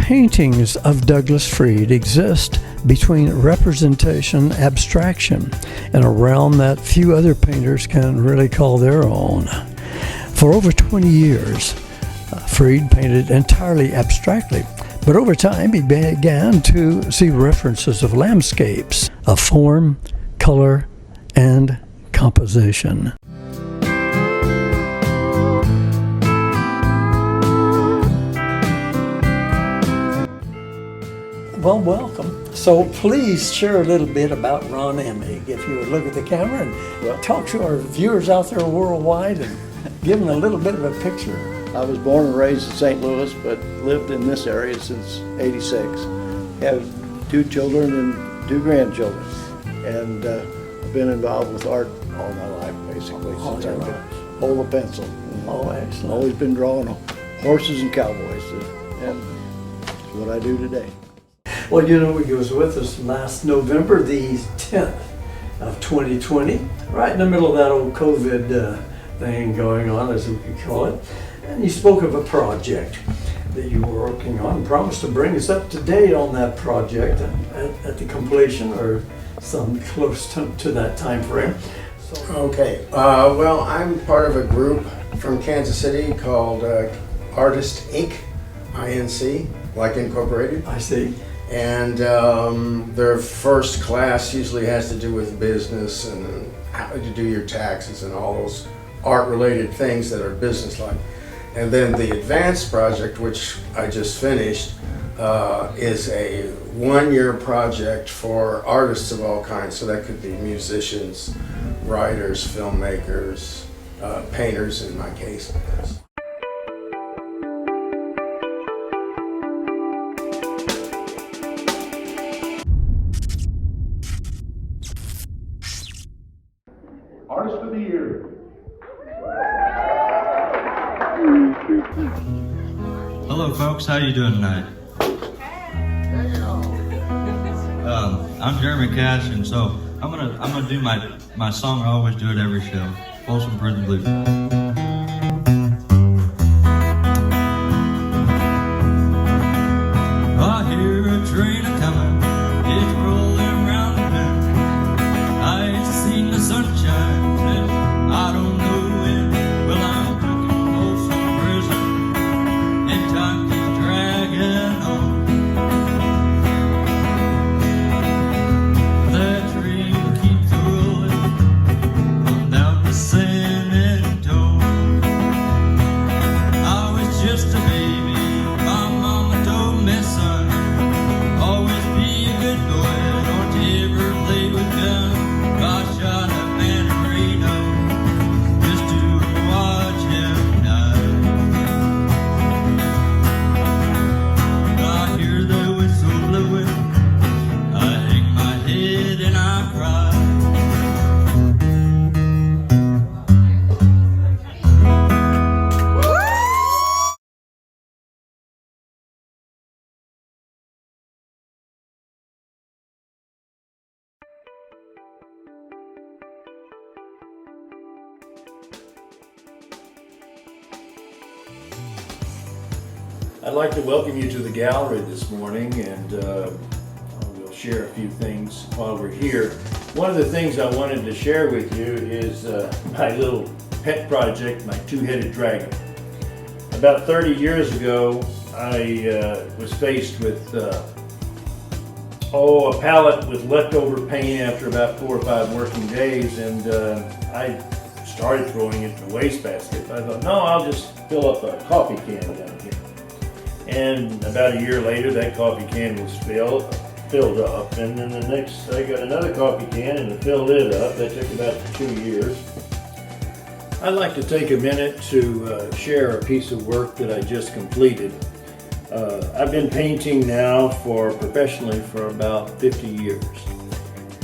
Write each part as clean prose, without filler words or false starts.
paintings of Douglas Freed exist between representation and abstraction in a realm that few other painters can really call their own. For over 20 years, Freed painted entirely abstractly, but over time he began to see references of landscapes, of form, color, and composition. Well, welcome. So please share a little bit about Ron Emig. If you would look at the camera and talk to our viewers out there worldwide and give them a little bit of a picture. I was born and raised in St. Louis, but lived in this area since '86. Have 2 children and 2 grandchildren. And I've been involved with art all my life, basically, since I could hold a pencil. Oh, excellent. Always been drawing horses and cowboys, and it's what I do today. Well, you know, he was with us last November, the 10th of 2020, right in the middle of that old COVID thing going on, as we could call it. And you spoke of a project that you were working on, and promised to bring us up to date on that project at the completion or some close to that time frame. So, Okay, well, I'm part of a group from Kansas City called Artist Inc., INC, like Incorporated. I see. And their first class usually has to do with business and how to do your taxes and all those art-related things that are business-like. And then the advanced project, which I just finished, is a 1-year project for artists of all kinds. So that could be musicians, writers, filmmakers, painters in my case. Artist of the Year. Hello folks, how you doing tonight? I'm Jeremy Cash, and so I'm gonna do my song I always do at every show, Folsom Prison Blues. I hear a train a-comin', it's rolling round the bend. I ain't seen the sunshine since I don't know when. Well, I'm stuck in Folsom Prison, and time keeps dragging on. That train keeps rolling on down to San Antonio. I was just a baby, my mama told me, son, always be a good boy, don't you ever play with guns. I shot a man in Reno just to watch him die. I hear the whistle blowing, I hang my head and I cry. I'd like to welcome you to the gallery this morning, and we'll share a few things while we're here. One of the things I wanted to share with you is my little pet project, my 2-headed dragon. About 30 years ago, I was faced with a pallet with leftover paint after about 4 or 5 working days, and I started throwing it in the wastebasket. I thought, no, I'll just fill up a coffee can down here. And about a year later, that coffee can was filled up, and then the next, I got another coffee can and filled it up. That took about 2 years. I'd like to take a minute to share a piece of work that I just completed. I've been painting now professionally for about 50 years.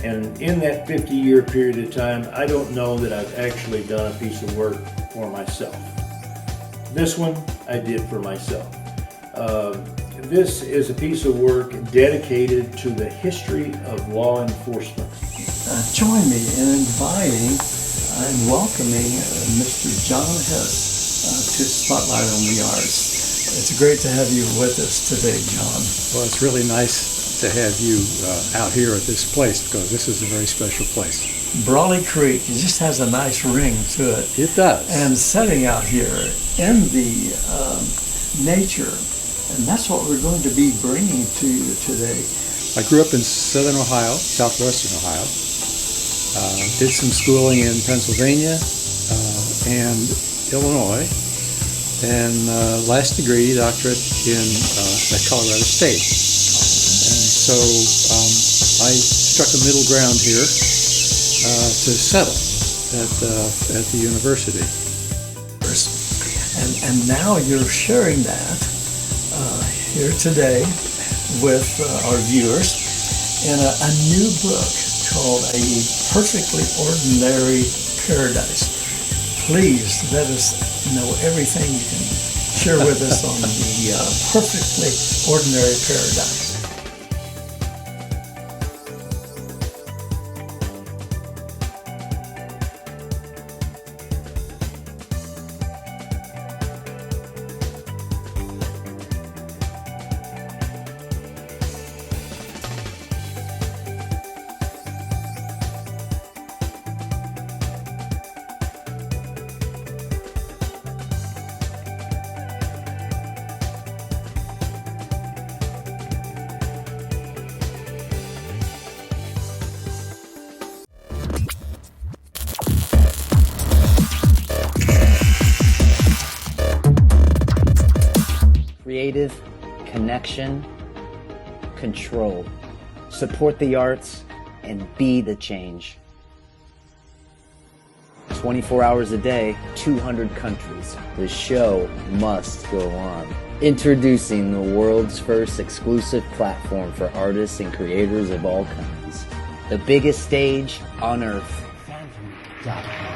And in that 50-year period of time, I don't know that I've actually done a piece of work for myself. This one I did for myself. This is a piece of work dedicated to the history of law enforcement. Join me in inviting and welcoming Mr. John Hess to Spotlight on the Arts. It's great to have you with us today, John. Well, it's really nice to have you out here at this place because this is a very special place. Brawley Creek, it just has a nice ring to it. It does. And setting out here in the nature, and that's what we're going to be bringing to you today. I grew up in southern Ohio, southwestern Ohio. Did some schooling in Pennsylvania and Illinois, and last degree doctorate at Colorado State. And so I struck a middle ground here to settle at the university. And now you're sharing that here today with our viewers in a new book called A Perfectly Ordinary Paradise. Please let us know everything you can share with us on the Perfectly Ordinary Paradise. Creative, connection, control. Support the arts and be the change. 24 hours a day, 200 countries. The show must go on. Introducing the world's first exclusive platform for artists and creators of all kinds. The biggest stage on earth. Phantom.com.